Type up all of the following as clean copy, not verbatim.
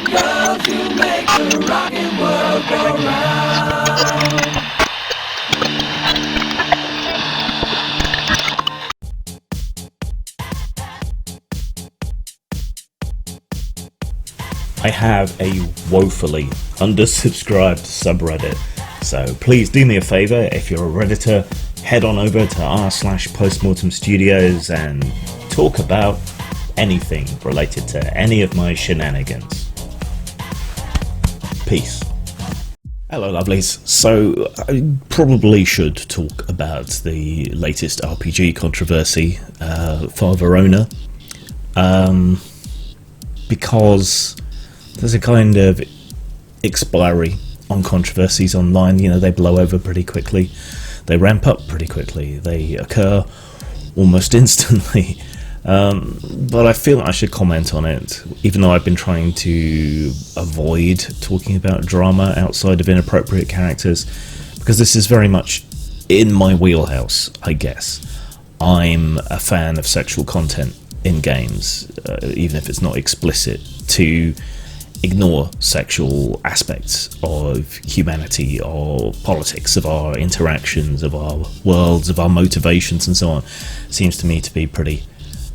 Girls who make the rockin' world go round. I have a woefully undersubscribed subreddit, so please do me a favour. If you're a Redditor, head on over to r/postmortem studios and talk about anything related to any of my shenanigans. Peace. Hello lovelies. So I probably should talk about the latest RPG controversy for Verona, because there's a kind of expiry on controversies online. You know, they blow over pretty quickly, they ramp up pretty quickly, they occur almost instantly. But I feel I should comment on it, even though I've been trying to avoid talking about drama outside of inappropriate characters, because this is very much in my wheelhouse, I guess. I'm a fan of sexual content in games, even if it's not explicit, to ignore sexual aspects of humanity or politics, of our interactions, of our worlds, of our motivations and so on. Seems to me to be pretty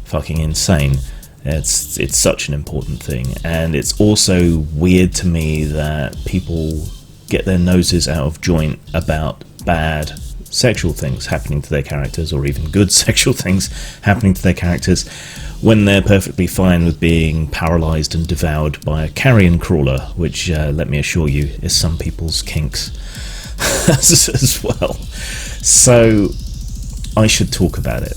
fucking insane. It's such an important thing, and it's also weird to me that people get their noses out of joint about bad sexual things happening to their characters, or even good sexual things happening to their characters, when they're perfectly fine with being paralysed and devoured by a carrion crawler, which, let me assure you, is some people's kinks as well. So I should talk about it.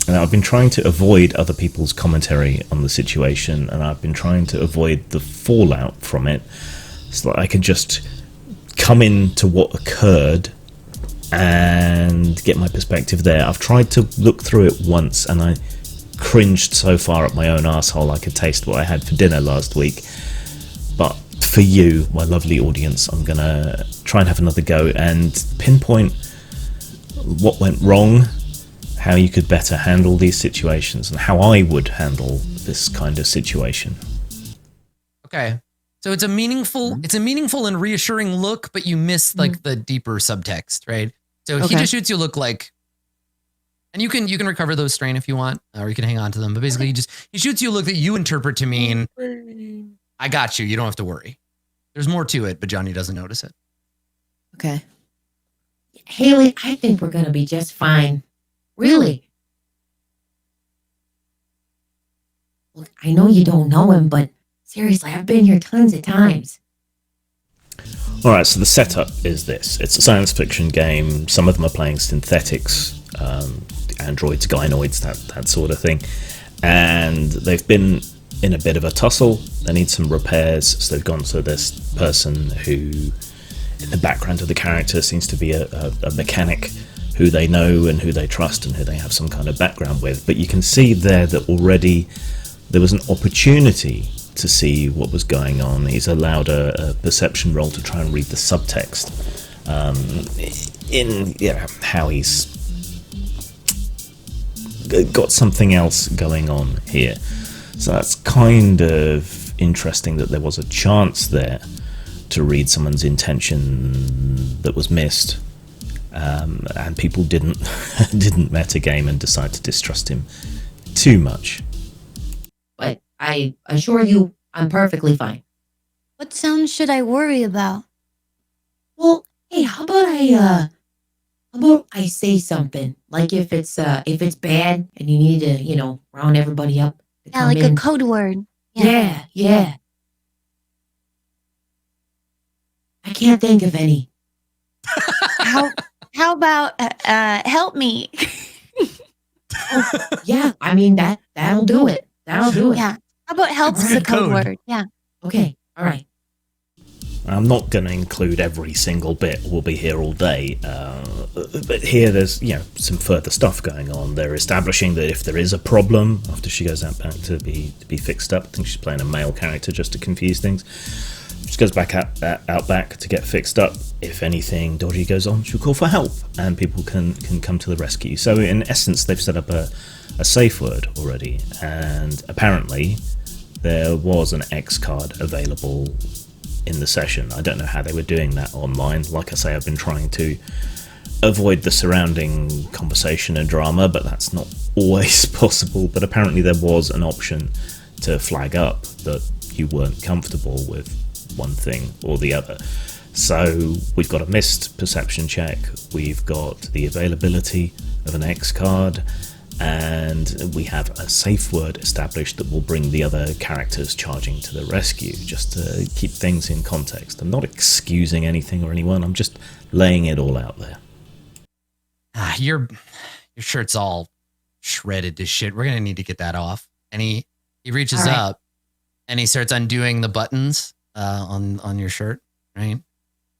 And I've been trying to avoid other people's commentary on the situation, and I've been trying to avoid the fallout from it, so that I can just come into what occurred and get my perspective there. I've tried to look through it once, and I cringed so far up my own arsehole I could taste what I had for dinner last week. But for you, my lovely audience, I'm gonna try and have another go and pinpoint what went wrong, how you could better handle these situations, and how I would handle this kind of situation. Okay, so it's a meaningful and reassuring look, but you miss like the deeper subtext, right? So he just shoots you a look like, and you can recover those strain if you want, or you can hang on to them. But basically, he shoots you a look that you interpret to mean, I got you. You don't have to worry. There's more to it, but Johnny doesn't notice it. Okay. Haley, I think we're gonna be just fine. Really? Look, I know you don't know him, but seriously, I've been here tons of times. Alright, so the setup is this. It's a science fiction game. Some of them are playing synthetics, androids, gynoids, that sort of thing. And they've been in a bit of a tussle. They need some repairs, so they've gone to this person who, in the background of the character, seems to be a mechanic who they know and who they trust and who they have some kind of background with. But you can see there that already there was an opportunity to see what was going on. He's allowed a perception roll to try and read the subtext in how he's got something else going on here. So that's kind of interesting that there was a chance there to read someone's intention that was missed. And people didn't metagame and decide to distrust him too much. But I assure you, I'm perfectly fine. What sounds should I worry about? Well, hey, how about I say something, like if it's bad and you need to, round everybody up. Yeah, like a code word. Yeah. I can't think of any. How about help me? Yeah, I mean that'll do it. Yeah. How about helps is a code word? Yeah. Okay. All right. I'm not going to include every single bit. We'll be here all day. But here there's some further stuff going on. They're establishing that if there is a problem after she goes out back to be fixed up, I think she's playing a male character just to confuse things. She goes back out back to get fixed up. If anything dodgy goes on, she'll call for help, and people can come to the rescue. So in essence, they've set up a safe word already, and apparently there was an X card available in the session. I don't know how they were doing that online. Like I say, I've been trying to avoid the surrounding conversation and drama, but that's not always possible. But apparently there was an option to flag up that you weren't comfortable with one thing or the other. So we've got a missed perception check, we've got the availability of an X card, and we have a safe word established that will bring the other characters charging to the rescue, just to keep things in context. I'm not excusing anything or anyone, I'm just laying it all out there. Your shirt's all shredded to shit. We're gonna need to get that off. And he reaches up and he starts undoing the buttons on your shirt, right?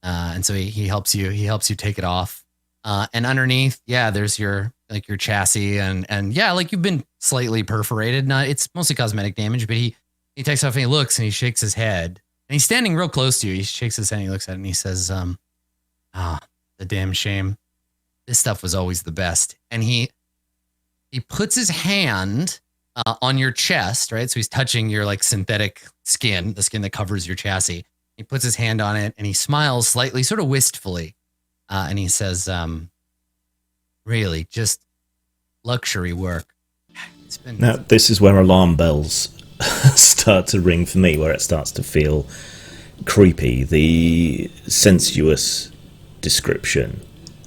And so he helps you take it off. And underneath, there's your chassis and like you've been slightly perforated. It's mostly cosmetic damage, but he takes off and he looks and he shakes his head. And he's standing real close to you. He shakes his head and he looks at it and he says, the damn shame. This stuff was always the best. And he puts his hand on your chest, right? So he's touching your like synthetic skin, the skin that covers your chassis. He puts his hand on it and he smiles slightly, sort of wistfully. And he says, really, just luxury work. Now, this is where alarm bells start to ring for me, where it starts to feel creepy. The sensuous description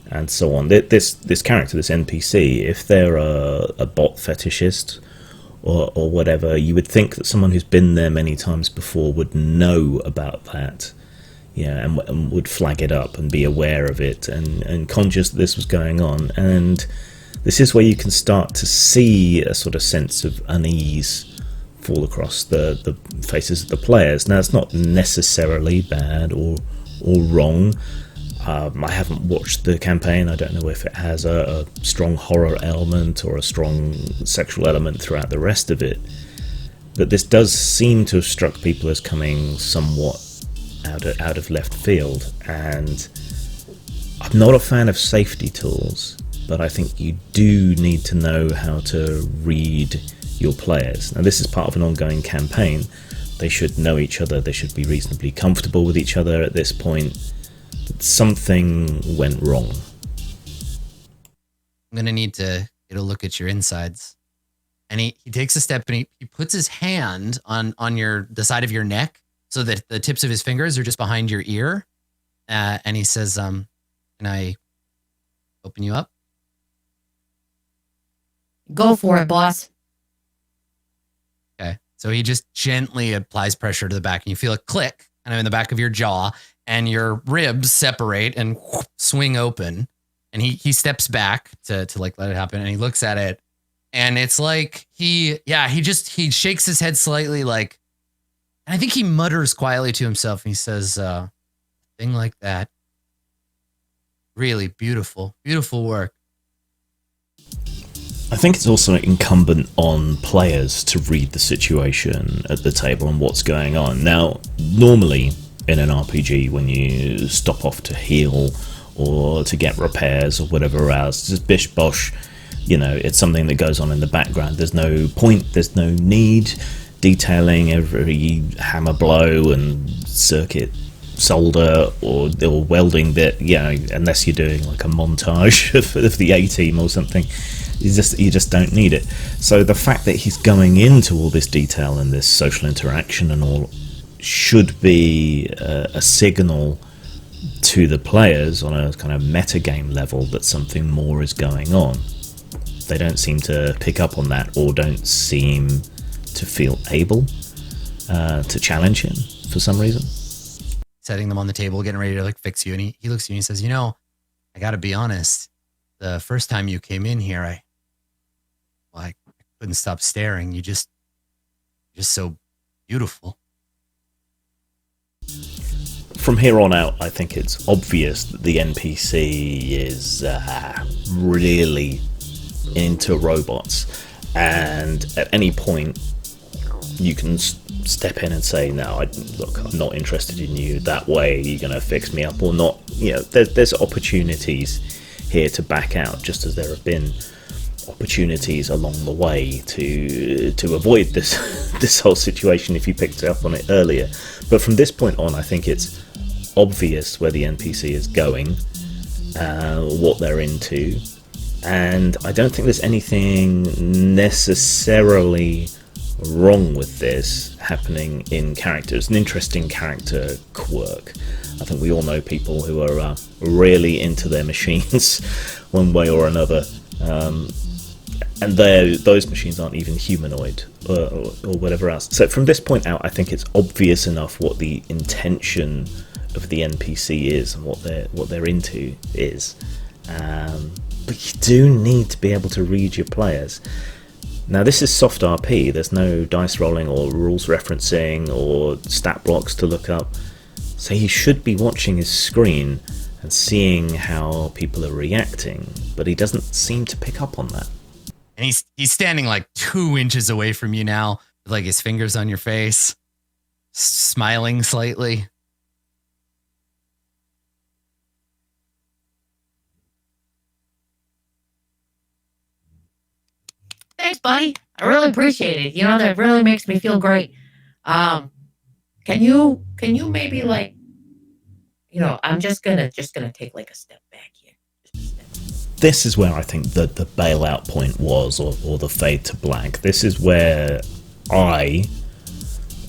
and so on. This character, this NPC, if they're a bot fetishist or whatever, you would think that someone who's been there many times before would know about that, and would flag it up and be aware of it and conscious that this was going on. And this is where you can start to see a sort of sense of unease fall across the faces of the players. Now, it's not necessarily bad or wrong. I haven't watched the campaign. I don't know if it has a strong horror element or a strong sexual element throughout the rest of it. But this does seem to have struck people as coming somewhat out of left field. And I'm not a fan of safety tools, but I think you do need to know how to read your players. Now, this is part of an ongoing campaign. They should know each other. They should be reasonably comfortable with each other at this point. Something went wrong. I'm going to need to get a look at your insides. And he takes a step and he puts his hand on the side of your neck so that the tips of his fingers are just behind your ear. And he says, can I open you up? Go for it, boss. Okay. So he just gently applies pressure to the back and you feel a click kind of in the back of your jaw. And your ribs separate and swing open. And he steps back to like let it happen. And he looks at it. And it's like he shakes his head slightly, like, and I think he mutters quietly to himself. And he says, thing like that. Really beautiful, beautiful work. I think it's also incumbent on players to read the situation at the table and what's going on. Now, normally in an RPG, when you stop off to heal or to get repairs or whatever else, just bish bosh, it's something that goes on in the background. There's no point, there's no need detailing every hammer blow and circuit solder or welding bit, unless you're doing like a montage of the A-team or something. You just don't need it. So the fact that he's going into all this detail and this social interaction and all should be a signal to the players on a kind of metagame level that something more is going on. They don't seem to pick up on that or don't seem to feel able to challenge him for some reason. Setting them on the table, getting ready to like fix you. And he looks at you and he says, I got to be honest. The first time you came in here, I couldn't stop staring. You're just so beautiful. From here on out, I think it's obvious that the NPC is really into robots, and at any point you can step in and say, no, look, I'm not interested in you that way, you're going to fix me up or not. There's opportunities here to back out, just as there have been opportunities along the way to avoid this this whole situation if you picked up on it earlier. But from this point on, I think it's obvious where the NPC is going, what they're into, and I don't think there's anything necessarily wrong with this happening in character. It's an interesting character quirk. I think we all know people who are really into their machines one way or another, and those machines aren't even humanoid or whatever else. So from this point out, I think it's obvious enough what the intention of the NPC is and what they're into is. But you do need to be able to read your players. Now this is soft RP, there's no dice rolling or rules referencing or stat blocks to look up, so he should be watching his screen and seeing how people are reacting, but he doesn't seem to pick up on that. And he's standing like 2 inches away from you now, with like his fingers on your face, smiling slightly. Thanks, buddy. I really appreciate it. You know, that really makes me feel great. Can you maybe like, you know, I'm just gonna take like a step back here. This is where I think the bailout point was, or the fade to black. This is where I,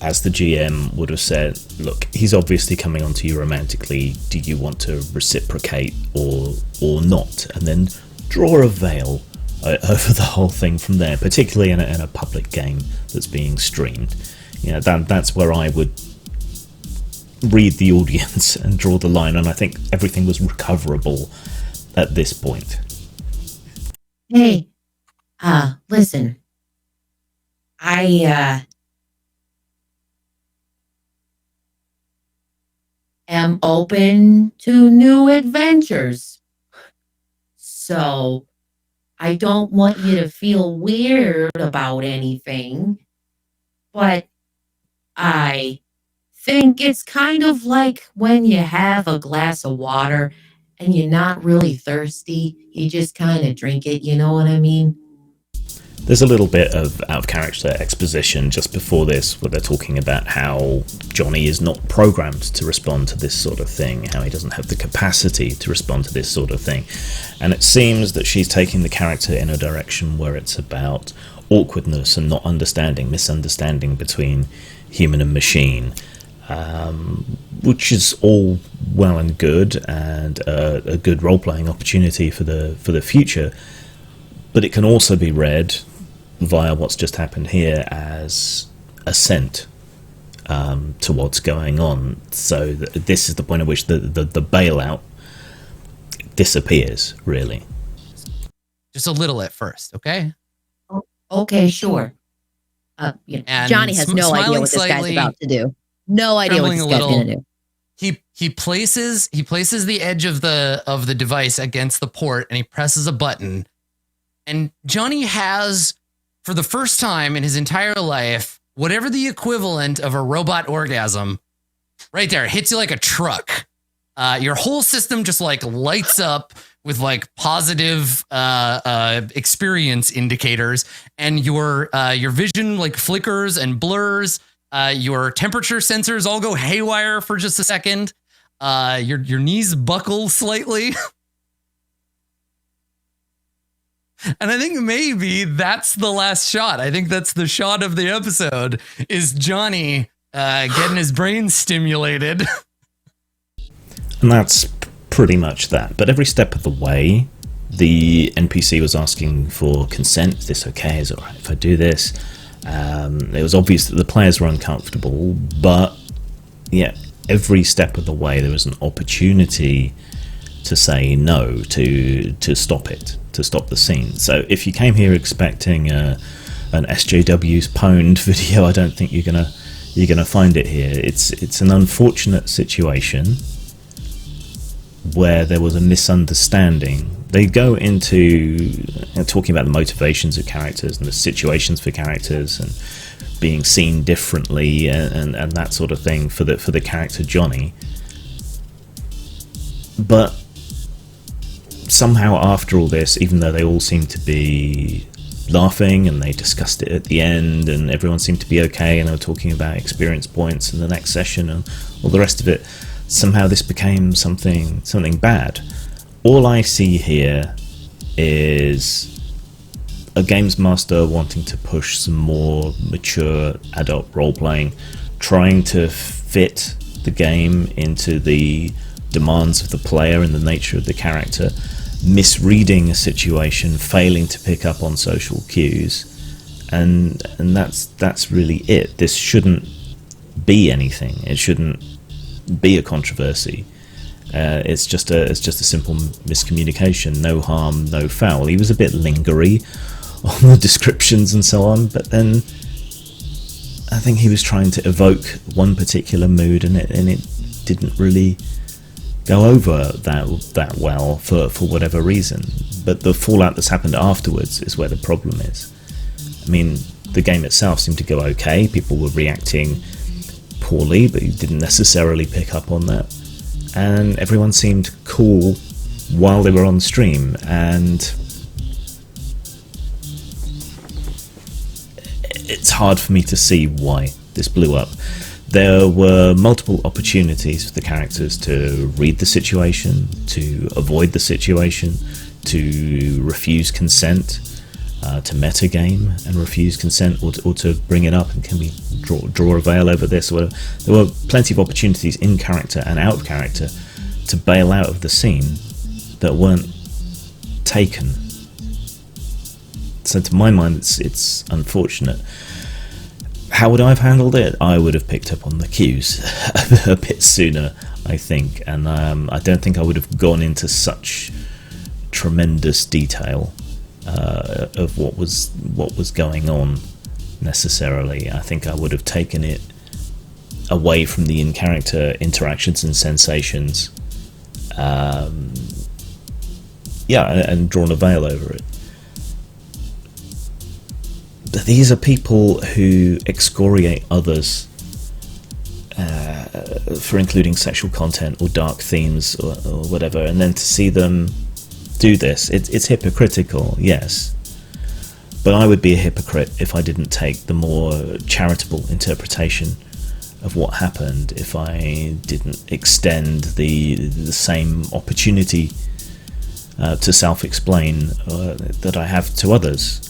as the GM, would have said, look, he's obviously coming onto you romantically. Do you want to reciprocate or not? And then draw a veil over the whole thing from there, particularly in a public game that's being streamed. You know, that's where I would read the audience and draw the line, and I think everything was recoverable at this point. Hey, listen. I am open to new adventures. So I don't want you to feel weird about anything, but I think it's kind of like when you have a glass of water and you're not really thirsty, you just kind of drink it, you know what I mean? There's a little bit of out-of-character exposition just before this where they're talking about how Johnny is not programmed to respond to this sort of thing, how he doesn't have the capacity to respond to this sort of thing. And it seems that she's taking the character in a direction where it's about awkwardness and not understanding, misunderstanding between human and machine, which is all well and good, and a good role-playing opportunity for the future. But it can also be read via what's just happened here as assent to what's going on. So this is the point at which the bailout disappears, really. Just a little at first, okay? Okay, sure. And Johnny has no idea what this guy's slightly, about to do. No idea what trembling this a guy's gonna little. do. He places the edge of the device against the port, and he presses a button. And Johnny has, for the first time in his entire life, whatever the equivalent of a robot orgasm, right there, hits you like a truck. Your whole system just like lights up with like positive experience indicators, and your vision like flickers and blurs. Your temperature sensors all go haywire for just a second. Your knees buckle slightly. And I think maybe that's the last shot. I think that's the shot of the episode, is Johnny getting his brain stimulated. And that's pretty much that. But every step of the way, the NPC was asking for consent. Is this okay? Is it all right if I do this? It was obvious that the players were uncomfortable, but yeah, every step of the way there was an opportunity to say no, to stop it, to stop the scene. So if you came here expecting an SJW's pwned video, I don't think you're gonna find it here. It's an unfortunate situation where there was a misunderstanding. They go into talking about the motivations of characters and the situations for characters and being seen differently and that sort of thing for the character Johnny. But somehow after all this, even though they all seemed to be laughing and they discussed it at the end and everyone seemed to be okay and they were talking about experience points in the next session and all the rest of it, somehow this became something bad. All I see here is a games master wanting to push some more mature adult role-playing, trying to fit the game into the demands of the player and the nature of the character, misreading a situation, failing to pick up on social cues, and that's really it. This shouldn't be anything. It shouldn't be a controversy. It's just a simple miscommunication. No harm, no foul. He was a bit lingery on the descriptions and so on, but then I think he was trying to evoke one particular mood, and it didn't really go over that well for whatever reason. But the fallout that's happened afterwards is where the problem is. I mean, the game itself seemed to go okay. People were reacting poorly, but you didn't necessarily pick up on that. And everyone seemed cool while they were on stream, and it's hard for me to see why this blew up. There were multiple opportunities for the characters to read the situation, to avoid the situation, to refuse consent, to metagame and refuse consent, or to bring it up and can we draw a veil over this. There were plenty of opportunities in character and out of character to bail out of the scene that weren't taken. So to my mind, it's unfortunate. How would I have handled it? I would have picked up on the cues a bit sooner, I think, and I don't think I would have gone into such tremendous detail of what was going on necessarily. I think I would have taken it away from the in-character interactions and sensations, and drawn a veil over it. But these are people who excoriate others for including sexual content or dark themes or whatever, and then to see them do this, it's hypocritical, yes. But I would be a hypocrite if I didn't take the more charitable interpretation of what happened, if I didn't extend the same opportunity to self-explain that I have to others.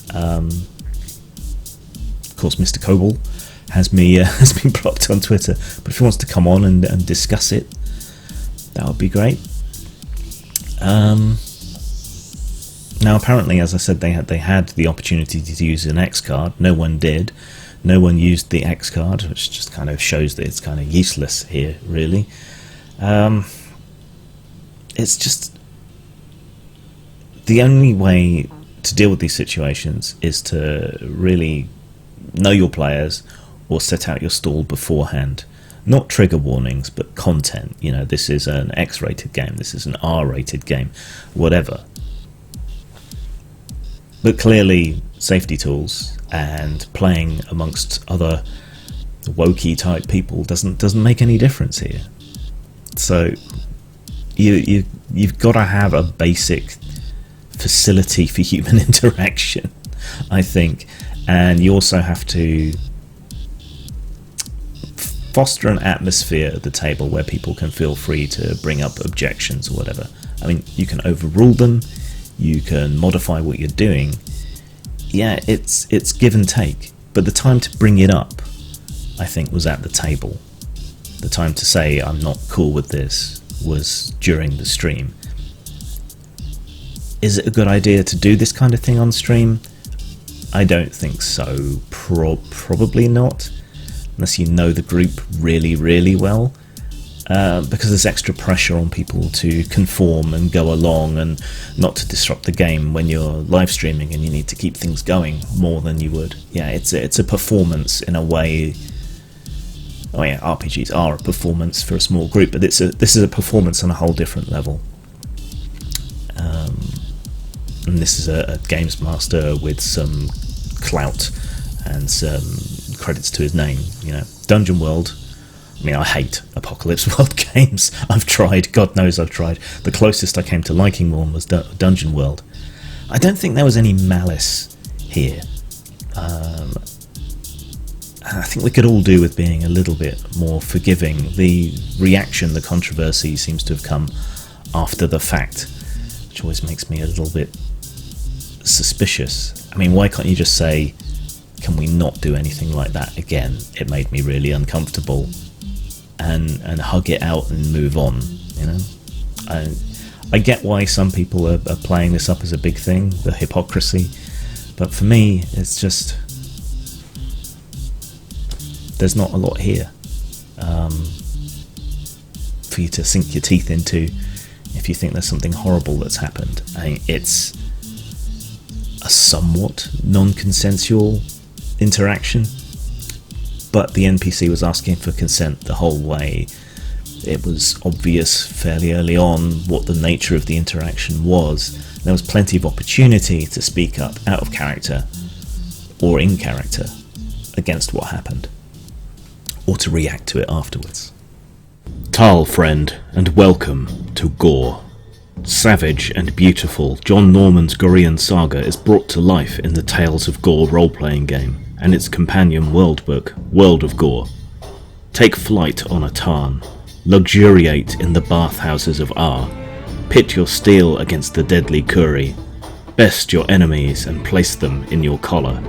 Of course, Mr. Coble has been blocked on Twitter, but if he wants to come on and discuss it, that would be great. Now, apparently, as I said, they had the opportunity to use an X card. No one did. No one used the X card, which just kind of shows that it's kind of useless here, really. It's just the only way to deal with these situations is to really know your players or set out your stall beforehand. Not trigger warnings, but content. You know, this is an X-rated game, this is an R-rated game, whatever. But clearly, safety tools and playing amongst other wokey type people doesn't make any difference here. So you've got to have a basic facility for human interaction, I think, and you also have to foster an atmosphere at the table where people can feel free to bring up objections or whatever. I mean, you can overrule them, you can modify what you're doing. Yeah, it's give and take, but the time to bring it up, I think, was at the table. The time to say I'm not cool with this was during the stream. Is it a good idea to do this kind of thing on stream? I don't think so. Probably not, unless you know the group really, really well. Because there's extra pressure on people to conform and go along and not to disrupt the game when you're live streaming and you need to keep things going more than you would. Yeah, it's a performance in a way. Oh yeah, RPGs are a performance for a small group, but this is a performance on a whole different level. And this is a games master with some clout and some credits to his name. You know, Dungeon World I mean, I hate Apocalypse World games. I've tried, God knows I've tried. The closest I came to liking one was Dungeon World. I don't think there was any malice here. I think we could all do with being a little bit more forgiving. The reaction, the controversy seems to have come after the fact, which always makes me a little bit suspicious. I mean, why can't you just say, can we not do anything like that again? It made me really uncomfortable, and hug it out and move on, you know? I get why some people are playing this up as a big thing, the hypocrisy, but for me, it's just, there's not a lot here for you to sink your teeth into if you think there's something horrible that's happened. I mean, it's a somewhat non-consensual interaction, but the NPC was asking for consent the whole way. It was obvious fairly early on what the nature of the interaction was. There was plenty of opportunity to speak up out of character or in character against what happened, or to react to it afterwards. Tal, friend, and welcome to Gore. Savage and beautiful, John Norman's Gorean saga is brought to life in the Tales of Gore role-playing game and its companion world book, World of Gore. Take flight on a tarn, luxuriate in the bathhouses of Ar, pit your steel against the deadly Kuri, best your enemies and place them in your collar.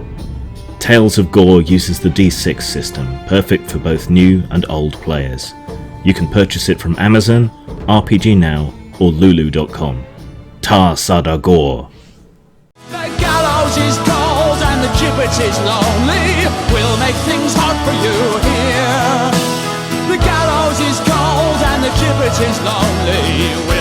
Tales of Gore uses the D6 system, perfect for both new and old players. You can purchase it from Amazon, RPG Now, or Lulu.com. Ta Sada Gore. The gallows is cold and the gibbet is lonely. We'll make things hot for you here. The gallows is cold and the gibbet is lonely.